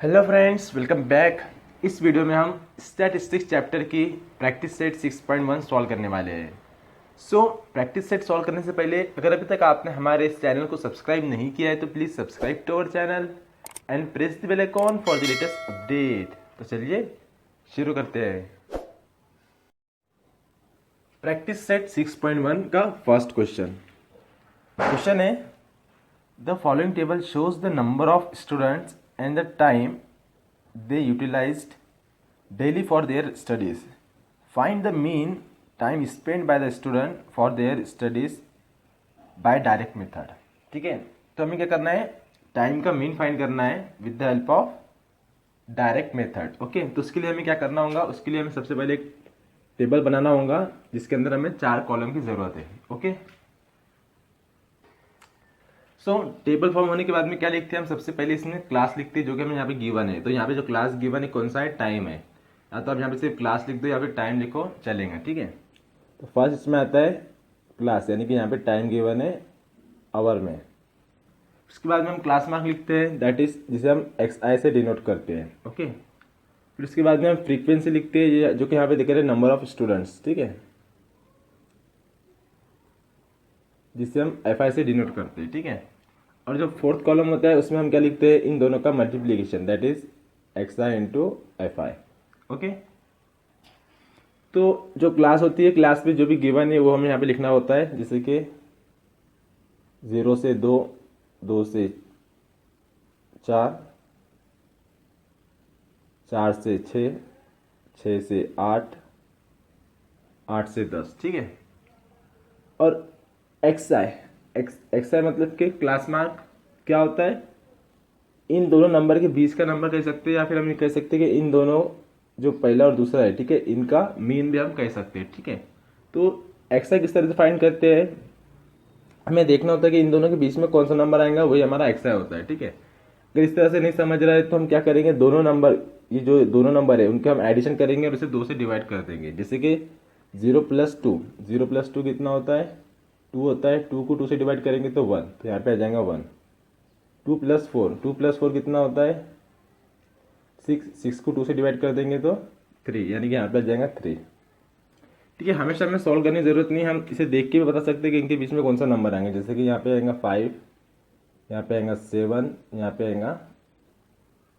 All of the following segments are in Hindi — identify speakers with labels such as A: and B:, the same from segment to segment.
A: Hello friends, welcome back. इस वीडियो में हम स्टैटिस्टिक्स चैप्टर की प्रैक्टिस सेट 6.1 सॉल्व करने वाले हैं। प्रैक्टिस सेट सॉल्व करने से पहले अगर अभी तक आपने हमारे इस चैनल को सब्सक्राइब नहीं किया है तो please subscribe to our channel and press the bell icon for the latest update. तो चलिए शुरू करते हैं। प्रैक्टिस सेट 6.1 का फर्स्ट क्वेश्चन है the following table shows the number of students and the time they utilized daily for their studies. Find the mean time spent by the student for their studies by direct method. ठीक है, तो हमें क्या करना है, टाइम का मीन फाइंड करना है with the help of direct method. Okay, तो उसके लिए हमें क्या करना होगा, उसके लिए हमें सबसे पहले एक टेबल बनाना होगा जिसके अंदर हमें 4 कॉलम की जरूरत है। ओके, टेबल फॉर्म होने के बाद में क्या लिखते हैं हम, सबसे पहले इसमें क्लास लिखते हैं जो कि हमें यहाँ पे गिवन है। तो यहाँ पे जो क्लास गिवन है कौन सा है, टाइम है। या तो आप यहाँ पे सिर्फ क्लास लिख दो या फिर टाइम लिखो, चलेगा। ठीक है, तो फर्स्ट इसमें आता है क्लास, यानी कि यहाँ पे टाइम गिवन है आवर में। उसके बाद में हम क्लास मार्क लिखते हैं, दैट इज जिसे हम XI से डिनोट करते हैं। ओके, फिर उसके बाद में हम फ्रीक्वेंसी लिखते हैं जो कि यहाँ पे दिख रहे हैं नंबर ऑफ स्टूडेंट्स। ठीक है, जिससे हम FI से डिनोट करते हैं। ठीक है, और जो फोर्थ कॉलम होता है उसमें हम क्या लिखते हैं, इन दोनों का multiplication, that is XI into FI। Okay, तो जो क्लास होती है, क्लास में जो भी गिवन है वो हमें यहाँ पे लिखना होता है, जैसे कि 0 से 2, 2 से 4, 4 से 6, 6 से 8, 8 से 10। ठीक है, और XI मतलब कि क्लास मार्क क्या होता है, इन दोनों नंबर के बीच का नंबर कह सकते हैं, या फिर हम ये कह सकते हैं कि इन दोनों जो पहला और दूसरा है, ठीक है, इनका मीन भी हम कह सकते हैं। ठीक है, तो XI किस तरह से फाइंड करते हैं, हमें देखना होता है कि इन दोनों के बीच में कौन सा नंबर आएगा, वही हमारा XI होता है। ठीक है, अगर इस तरह से नहीं समझ रहा है तो हम क्या करेंगे, दोनों नंबर, ये जो दोनों नंबर है उनके हम एडिशन करेंगे और इसे 2 से डिवाइड कर देंगे। जैसे कि 0 + 2 कितना होता है, 2 होता है। 2 को 2 से डिवाइड करेंगे तो 1, तो यहाँ पे आ जाएगा 1। 2 + 4 कितना होता है, 6 को 2 से डिवाइड कर देंगे तो 3, यानी कि यहाँ पे आ जाएगा 3। ठीक है, हमेशा हमें सॉल्व करने की जरूरत नहीं, हम इसे देख के भी बता सकते हैं कि इनके बीच में कौन सा नंबर आएंगे। जैसे कि यहाँ पे आएगा 5, यहाँ पे आएगा 7, यहाँ पे आएगा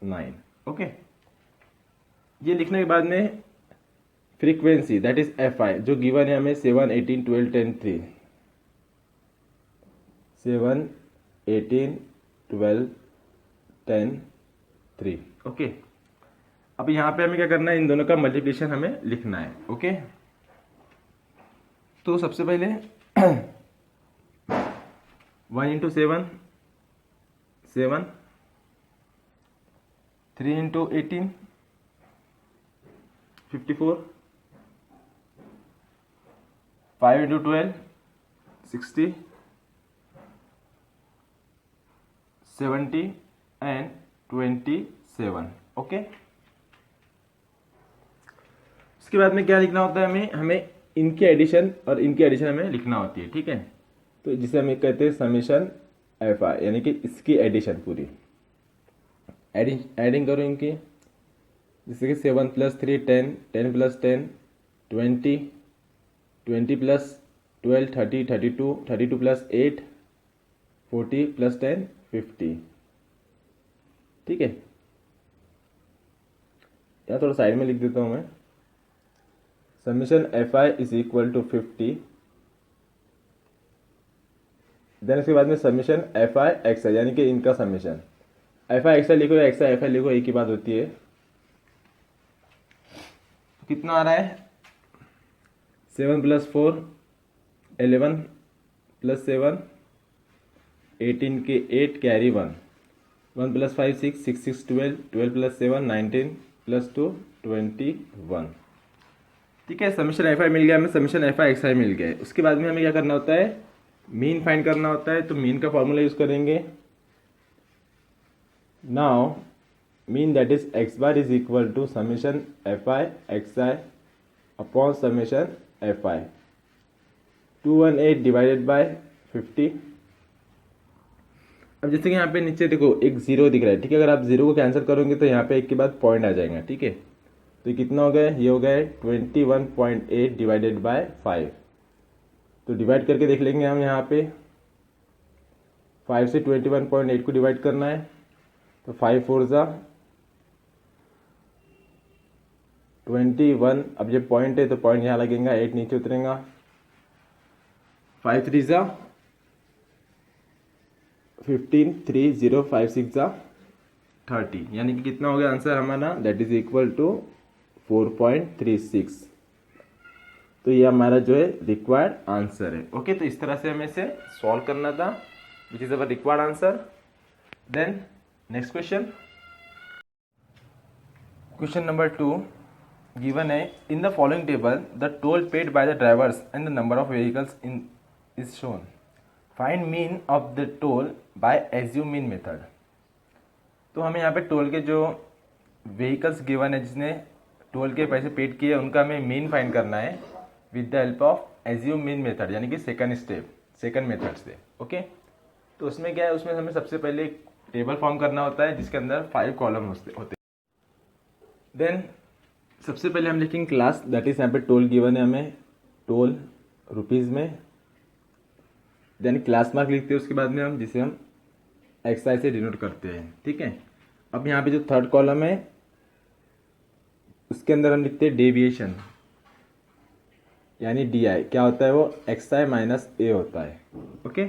A: 9। ओके, ये लिखने के बाद में फ्रीक्वेंसी, दैट इज FI, जो गिवन है हमें 7, 18, 12, 10, 3, 7, 18, 12, 10, 3। ओके, अब यहाँ पे हमें क्या करना है, इन दोनों का मल्टीप्लिकेशन हमें लिखना है। ओके, तो सबसे पहले 1 into 7, 7, 3 into 18, 54, 5 into 12, 60, 70 and 27। Okay, उसके बाद में क्या लिखना होता है, हमें हमें इनकी एडिशन और इनकी एडिशन हमें लिखना होती है। ठीक है, तो जिसे हम कहते हैं समीशन FI, यानी कि इसकी एडिशन पूरी एडिंग करो इनकी। जैसे कि 7 + 3 10, 10 + 10 20, 20 + 12 30, 32, 32 + 8 40 + 10 50। ठीक है, या थोड़ा साइड में लिख देता हूं मैं, summation FI is equal to 50। Then इसके बाद में समीशन FI XI, यानी कि इनका समीशन। FI XI लिखो या XI FI लिखो, एक ही बात होती है। कितना आ रहा है, 7 + 4 11 + 7 18 के 8 कैरी 1, 1 + 5 6, 6 6 12, 12 + 7 19 + 2 21। ठीक है, समीशन FI मिल गया हमें, समीशन FI XI मिल गया। उसके बाद में हमें क्या करना होता है, मीन फाइंड करना होता है। तो मीन का फॉर्मूला यूज करेंगे। Now mean that is x bar is equal to summation FI XI upon summation FI। 218 divided by 50, अब जैसे कि यहाँ पे नीचे देखो एक जीरो दिख रहा है, ठीक है। अगर आप जीरो को कैंसिल करोगे तो यहाँ पे एक के बाद पॉइंट आ जाएगा, ठीक है। तो कितना हो गया, ये हो गया 21.8 डिवाइडेड बाय 5। तो डिवाइड करके देख लेंगे हम, यहाँ पे 5 से 21.8 को डिवाइड करना है। तो 5 4 जा 21, अब ये पॉइंट है तो पॉइंट यहाँ लगेगा, 8 नीचे उतरेगा। 5 3 जा 15, 3 0 5 6 जा 30, यानी कि कितना हो गया आंसर हमारा, दैट इज इक्वल टू 4.36। तो ये हमारा जो है रिक्वायर्ड आंसर है। ओके, तो इस तरह से हमें इसे सॉल्व करना था, which is our required answer. Then next question, question number 2 given है, in the following table the toll paid by the drivers and the number of vehicles in is shown, find mean of the toll by assume mean method. तो हमें यहाँ पे टोल के जो व्हीकल्स गिवन है, जिसने टोल के पैसे पेड किए, उनका हमें मीन फाइंड करना है with the help of assume mean method, यानी कि सेकंड स्टेप, सेकंड मेथड से। ओके, तो उसमें क्या है, उसमें हमें सबसे पहले एक टेबल फॉर्म करना होता है जिसके अंदर 5 कॉलम होते हैं। देन सबसे पहले हम लिखेंगे क्लास, दैट इज यहाँ पे टोल गिवन है हमें, टोल रुपीज़ में। देन क्लास मार्क लिखते हैं उसके बाद में हम, जिसे हम एक्सआई से डिनोट करते हैं, ठीक है। अब यहाँ पे जो थर्ड कॉलम है उसके अंदर हम लिखते हैं डेविएशन, यानी डी आई। क्या होता है वो, एक्स आई माइनस ए होता है। ओके,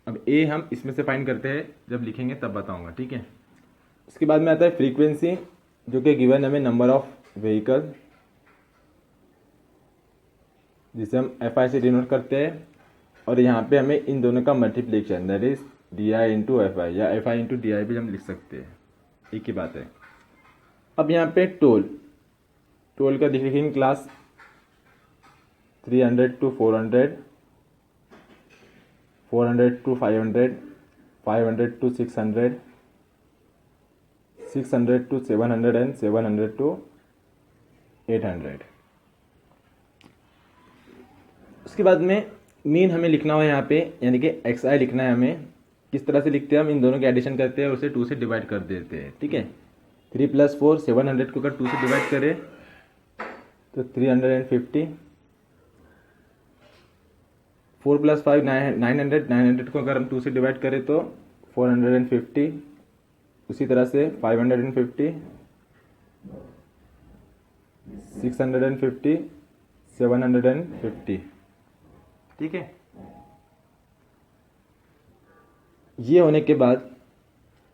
A: अब ए हम इसमें से फाइंड करते हैं, जब लिखेंगे तब बताऊंगा, ठीक है। इसके बाद में आता है फ्रीक्वेंसी, जो कि गिवन हमें नंबर ऑफ व्हीकल, जिसे हम एफ आई से डिनोट करते हैं। और यहाँ पे हमें इन दोनों का multiplication, that is d i into f i, या f i into d i भी हम लिख सकते हैं, एक ही बात है। अब यहाँ पे टोल, टोल का लिखेंगे class 300 to 400, 400 to 500, 500 to 600, 600 to 700 and 700 to 800। उसके बाद में मीन हमें लिखना हो यहाँ पे, यानी कि एक्स आई लिखना है हमें। किस तरह से लिखते हैं हम, इन दोनों के एडिशन करते हैं और उसे 2 से डिवाइड कर देते हैं, ठीक है। 3 + 4 700 को अगर 2 से डिवाइड करें तो 350, 4 + 5 900, 900 को अगर हम 2 से डिवाइड करें तो 450, उसी तरह से 550, 650, 750, ठीक है। ये होने के बाद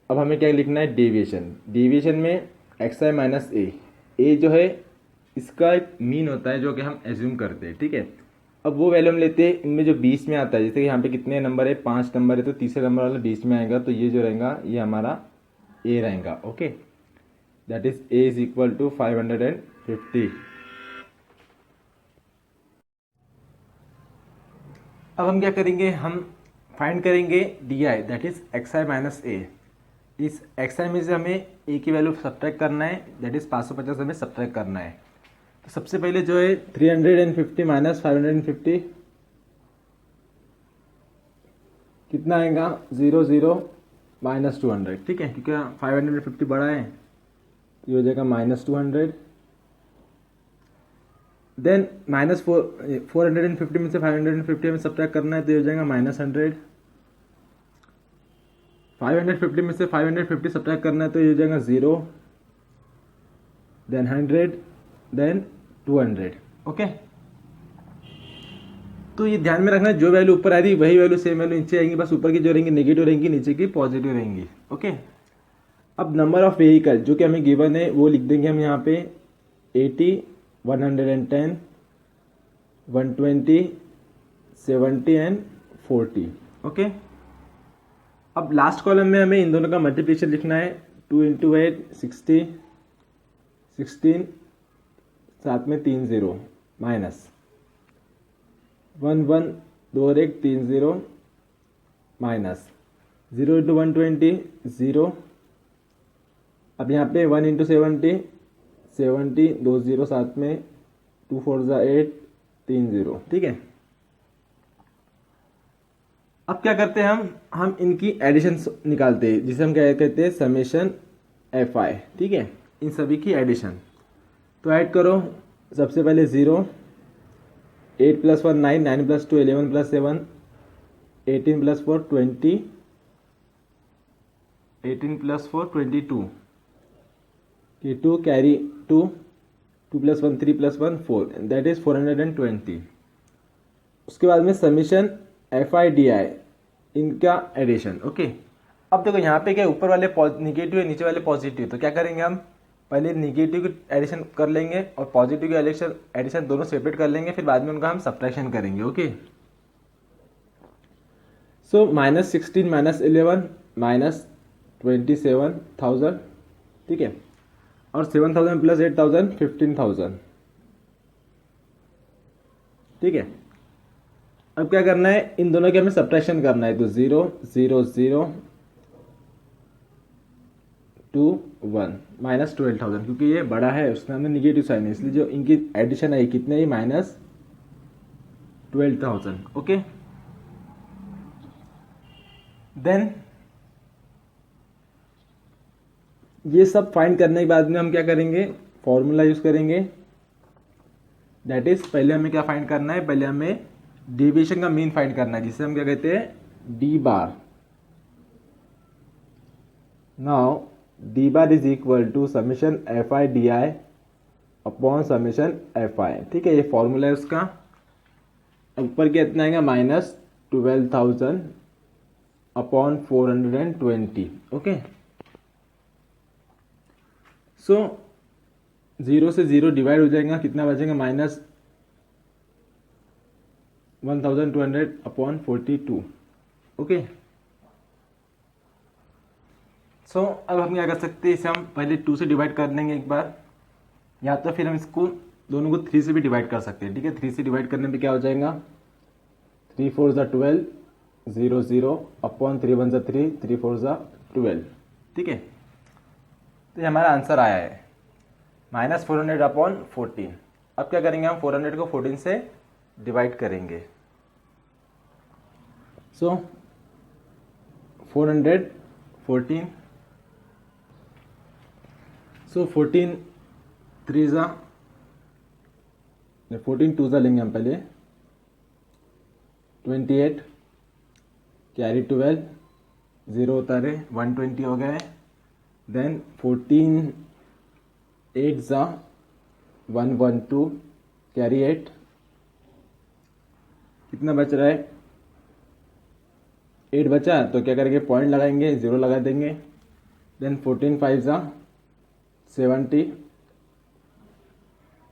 A: अब हमें क्या लिखना है, डेविएशन। डेविएशन में एक्स आई माइनस ए जो है इसका एक मीन होता है जो कि हम एज्यूम करते हैं, ठीक है। अब वो वैल्यू हम लेते हैं इनमें जो बीच में आता है, जैसे कि यहाँ पे कितने नंबर है, 5 नंबर है, तो तीसरे नंबर वाला बीच में आएगा, तो ये जो रहेगा ये हमारा ए रहेगा। Okay, that is A is equal to 550। अब हम क्या करेंगे, हम फाइंड करेंगे d i, that is x i minus A. इस एक्स आई में से हमें ए की वैल्यू सब्ट्रैक्ट करना है, दैट इज 550 हमें सब्ट्रैक्ट करना है। तो सबसे पहले जो है 350 माइनस 550 कितना आएगा, 0 0 माइनस 200, ठीक है, क्योंकि 550 बड़ा है तो ये हो जाएगा -200। देन -450 में से 550 हमें सब्ट्रैक्ट करना है, तो ये हो जाएगा -100। 550 में से 550 सब्ट्रैक्ट करना है, तो ये हो जाएगा 0, देन 100, देन 200। ओके, तो ये ध्यान में रखना, जो वैल्यू ऊपर आ रही वही वैल्यू सेम वैल्यू नीचे आएंगी, बस ऊपर की जो रहेंगी नेगेटिव रहेंगी, नीचे की पॉजिटिव रहेंगी। ओके, अब नंबर ऑफ व्हीकल जो कि हमें गिवन है वो लिख देंगे हम यहाँ पे 80, 110, 120, 70 एंड 40। ओके, अब लास्ट कॉलम में हमें इन दोनों का मल्टीप्लिकेशन लिखना है, 2 × 8 60, 16, साथ में 3 0 माइनस 1 1 2 और 1 3 0 माइनस 0 × 120 0। अब यहाँ पे 1 × 70 70, 2 0 साथ में 2 4 8 3 0, ठीक है। अब क्या करते हैं हम इनकी एडिशन निकालते हैं, जिसे हम क्या कहते हैं समेशन एफ आई। ठीक है, इन सभी की एडिशन। तो ऐड करो, सबसे पहले 0, 8 + 1 9, 9 + 2 11 + 7 18 + 4 20, 18 + 4 22, 2 कैरी 2, 2 + 1 3 + 1 4, दैट इज 420। उसके बाद में समीशन एफ आई डी आई, इनका एडिशन। ओके, अब देखो यहाँ पे क्या ऊपर वाले निगेटिव है, नीचे वाले पॉजिटिव, तो क्या करेंगे हम पहले निगेटिव की एडिशन कर लेंगे और पॉजिटिव की एडिशन दोनों सेपरेट कर लेंगे, फिर बाद में उनका हम सब्ट्रैक्शन करेंगे। ओके, सो -16 - 11 -27,000। ठीक है, और 7,000 + 8,000 15,000। ठीक है, अब क्या करना है, इन दोनों के हमें सब्ट्रैक्शन करना है। तो 0 0 0 2 1 -12,000, क्योंकि ये बड़ा है उसमें हमने निगेटिव साइन है, इसलिए जो इनकी एडिशन है कितने ही -12,000। ओके, देन ये सब फाइंड करने के बाद में हम क्या करेंगे, फॉर्मूला यूज करेंगे। दैट इज, पहले हमें क्या फाइंड करना है, पहले हमें डेविएशन का मीन फाइंड करना है, जिसे हम क्या कहते हैं D bar. Now D bar is equal to summation F I D I upon summation F I. ठीक है, ये फॉर्मूला है उसका। ऊपर कितना आएगा -12,000 अपॉन 420। ओके, सो 0 से 0 डिवाइड हो जाएगा, कितना बचेगा -1200 अपॉन 42। ओके, सो अब हम क्या कर सकते हैं, इसे हम पहले 2 से डिवाइड कर देंगे एक बार, या तो फिर हम इसको दोनों को 3 से भी डिवाइड कर सकते हैं। ठीक है, 3 से डिवाइड करने पे क्या हो जाएगा, 3 4 = 12 0 0 अपॉन 3 1 = 3 3 4 = 12। ठीक है, तो ये हमारा आंसर आया है -400 अपॉन 14। अब क्या करेंगे, हम 400 को 14 से डिवाइड करेंगे। सो 400 14, सो 14 3 ज़ा 14 2 ज़ा लेंगे हम पहले, 28 कैरी 12 0 उतारे 120 हो गए। देन 14 8 ज़ा 112 कैरी 8, कितना बच रहा है 8 बचा, तो क्या करेंगे पॉइंट लगाएंगे, 0 लगा देंगे। देन 14 5 ज़ा 70,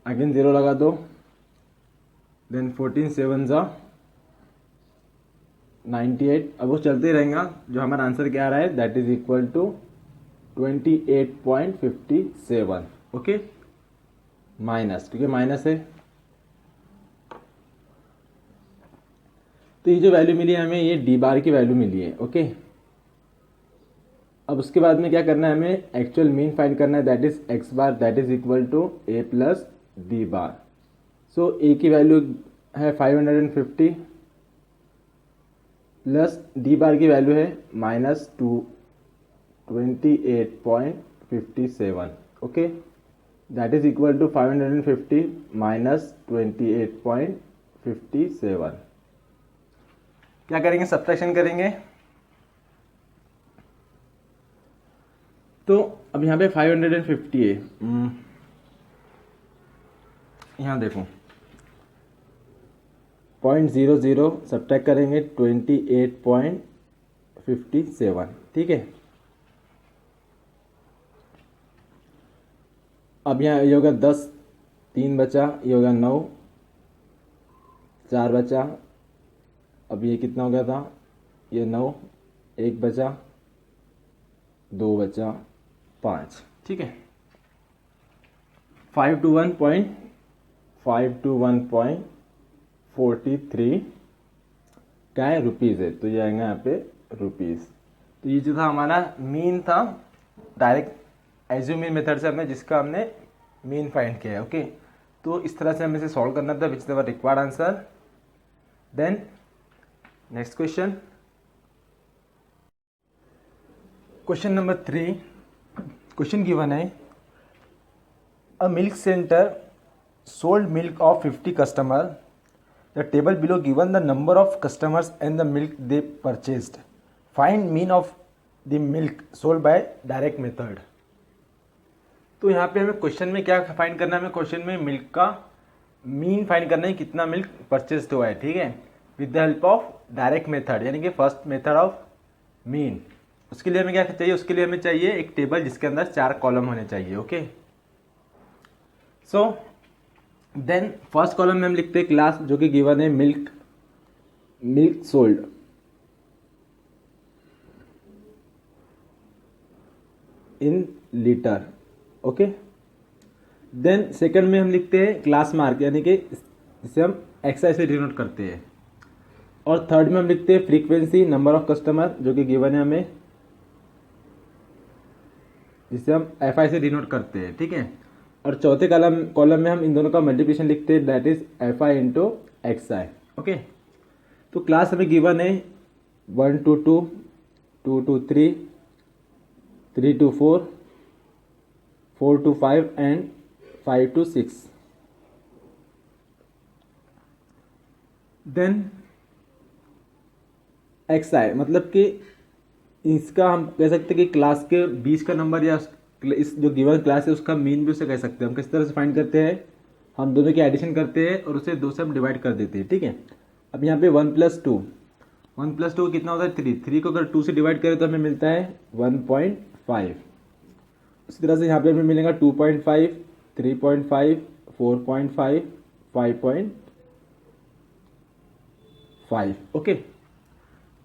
A: अगेन 0 लगा दो। देन 14 7 ज़ा 98। अब वो चलते रहेगा, जो हमारा आंसर क्या आ रहा है, that is equal to 28.57। Okay, minus, क्योंकि माइनस है, तो ये जो वैल्यू मिली है हमें, ये डी बार की वैल्यू मिली है। ओके, अब उसके बाद में क्या करना है, हमें एक्चुअल मीन फाइंड करना है, that is x bar, that is equal to A plus d bar. So A की वैल्यू है 550 प्लस डी बार की वैल्यू है -28.57। Okay, that is equal to 550 -28.57। क्या करेंगे, सब्ट्रैक्शन करेंगे। तो अब यहाँ पे 550 है, यहाँ देखो 0.00 सब्ट्रैक्ट करेंगे 28.57। ठीक है, अब यहाँ ये होगा 10, 3 बचा, ये होगा 9, 4 बचा। अब ये कितना हो गया था, ये 9, 1 बचा, 2 बचा, 5। ठीक है, 521.43 क्या है, रुपीज़ है, तो ये आएगा यहाँ पे रुपीज़। तो ये जो था हमारा मीन था, डायरेक्ट एज्यूमिंग मेथड से हमने, जिसका हमने मीन फाइंड किया है। ओके, तो इस तरह से हमें इसे सॉल्व करना था, which is our required answer. Then next question, question number 3, question given है a milk centre sold milk of 50 customer. The table below given the number of customers and the milk they purchased. Find mean of the milk sold by direct method. तो यहाँ पे हमें क्वेश्चन में क्या फाइंड करना है, हमें क्वेश्चन में मिल्क का मीन फाइंड करना है, कितना मिल्क परचेज हुआ है, ठीक है, with the help of direct method, यानी कि फर्स्ट मेथड ऑफ मीन। उसके लिए हमें क्या चाहिए, उसके लिए हमें चाहिए एक टेबल जिसके अंदर 4 कॉलम होने चाहिए। Okay, so then first column में हम लिखते हैं क्लास, जो कि गिवन है milk sold, in litre. Okay, then second में हम लिखते हैं क्लास मार्क, यानी कि इसे हम एक्सआई से डिनोट करते हैं। और थर्ड में हम लिखते हैं फ्रीक्वेंसी, नंबर ऑफ कस्टमर, जो कि गिवन है हमें, जिसे हम एफआई से डिनोट करते हैं, ठीक है। और चौथे कॉलम में हम इन दोनों का मल्टीप्लिकेशन लिखते हैं, that is F i into x I. Okay, तो क्लास हमें गिवन है 1 to 2, 2 to 3, 3 to 4, 4 to 5 and 5 to 6। Then x i, मतलब कि इसका हम कह सकते हैं कि क्लास के बीच का नंबर, या इस जो गिवन क्लास है उसका मीन भी उसे कह सकते हैं। हम किस तरह से फाइंड करते हैं, हम दोनों की एडिशन करते हैं और उसे 2 से हम डिवाइड कर देते हैं, ठीक है। अब यहाँ पे 1 + 2, 1 + 2 कितना होता है 3, 3 को अगर 2 से डिवाइड करें तो हमें मिलता है 1.5। उसी तरह से यहाँ पे हमें मिलेगा 2.5, 3.5, 4.5, 5.5। ओके,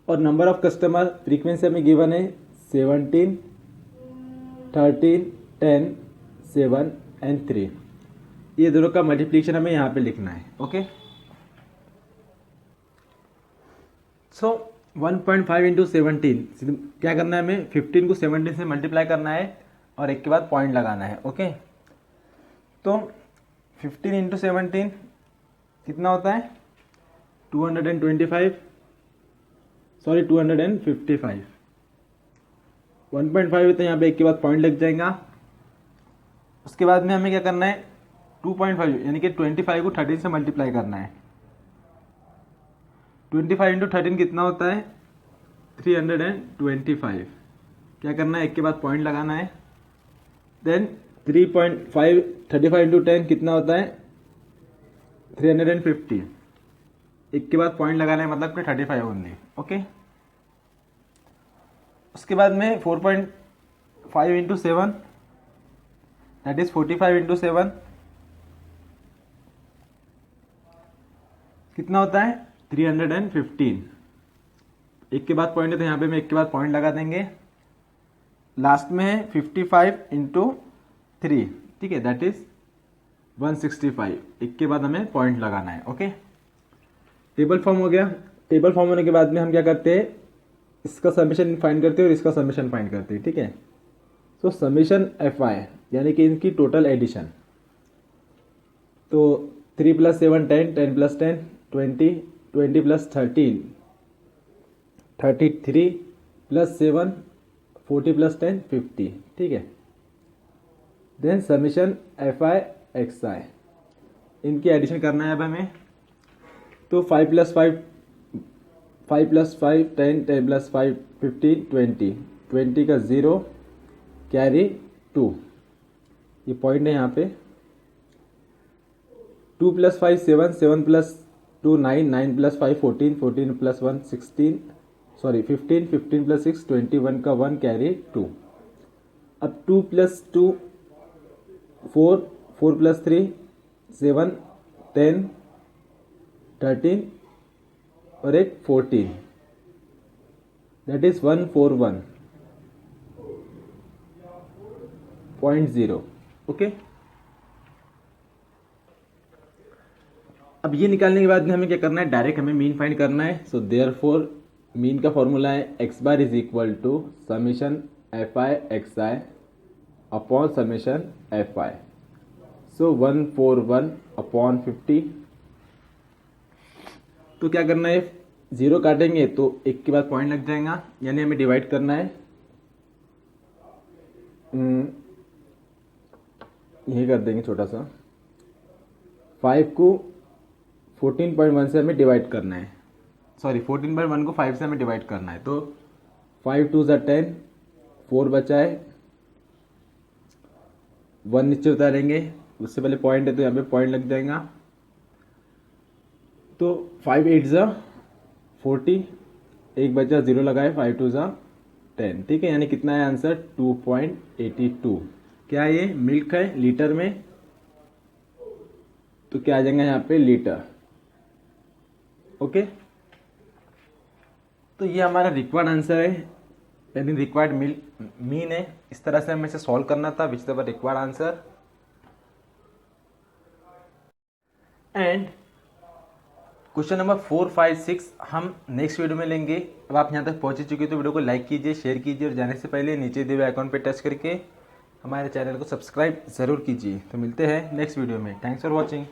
A: और नंबर ऑफ कस्टमर, फ्रीक्वेंसी हमें गिवन है 17, 13, 10, 7 एंड 3। ये दोनों का मल्टीप्लिकेशन हमें यहाँ पे लिखना है। ओके, सो 1.5 इंटू 17, क्या करना है हमें, 15 को 17 से मल्टीप्लाई करना है और एक के बाद पॉइंट लगाना है। ओके, तो 15 इंटू 17 कितना होता है 225, सॉरी 255। 1.5 है तो यहाँ पे एक के बाद पॉइंट लग जाएगा। उसके बाद में हमें क्या करना है 2.5, यानी कि 25 को 13 से मल्टीप्लाई करना है। 25 इंटू 13 कितना होता है 325। क्या करना है, एक के बाद पॉइंट लगाना है। देन 3.5, 35 इंटू 10 कितना होता है 350। एक के बाद पॉइंट लगाना है, मतलब कि 35 ओनली। ओके, उसके बाद में 4.5 इंटू 7, दैट इज 45 इंटू 7 कितना होता है 315। एक के बाद पॉइंट है तो यहाँ पे हम एक के बाद पॉइंट लगा देंगे। लास्ट में है 55 इंटू 3, ठीक है, दैट इज 165। एक के बाद हमें पॉइंट लगाना है। ओके, टेबल फॉर्म हो गया। टेबल फॉर्म होने के बाद में हम क्या करते हैं, इसका समीशन फाइंड करते हैं और इसका समीशन फाइंड करते हैं, ठीक है। सो समीशन एफ आई, यानी कि इनकी टोटल एडिशन, तो 3 + 7 10, 10 + 10 20, 20 + 13 33 + 7 40 + 10 50, ठीक है। Then summation f i x i, इनकी एडिशन करना है अब हमें। तो 5 + 5 5 + 5 10, 10 + 5 15 20, 20 का 0 कैरी 2, ये पॉइंट है यहाँ पे। 2 + 5 7, 7 + 2 9, 9 + 5 14, 14 + 1 16, सॉरी 15, 15 + 6 21 का 1 कैरी 2। अब 2 + 2 4, 4 + 3 7, 10 13 और एक 14, दैट इज 141.0। ओके, अब ये निकालने के बाद में हमें क्या करना है, डायरेक्ट हमें मीन फाइंड करना है। सो देयरफॉर मीन का फॉर्मूला है x bar is equal to summation f i x i upon summation f i. So 141/50। तो क्या करना है, 0 काटेंगे तो एक के बाद पॉइंट लग जाएगा, यानी हमें डिवाइड करना है यही कर देंगे छोटा सा। 5 को 14.1 से हमें डिवाइड करना है, सॉरी 14.1 को 5 से हमें डिवाइड करना है। तो 5 2 ज़ा 10, 4 बचा है, 1 नीचे उतारेंगे, उससे पहले पॉइंट है तो यहाँ पे पॉइंट लग जाएगा। तो 5 8 ज़ा 40, एक बचा 0 लगाए, 5 2 ज़ा 10, ठीक है। यानी कितना है आंसर 2.82। क्या ये मिल्क है लीटर में, तो क्या आ जाएगा यहाँ पे लीटर। ओके, तो ये हमारा रिक्वायर्ड आंसर है, यानी रिक्वायर्ड मीन है। इस तरह से हमें इसे सॉल्व करना था, which is the required answer. And question number 4 5 6 हम नेक्स्ट वीडियो में लेंगे। अब आप यहाँ तक पहुँच चुके तो वीडियो को लाइक कीजिए, शेयर कीजिए, और जाने से पहले नीचे दिए हुए आइकॉन पे टच करके हमारे चैनल को सब्सक्राइब ज़रूर कीजिए। तो मिलते हैं नेक्स्ट वीडियो में। Thanks for watching.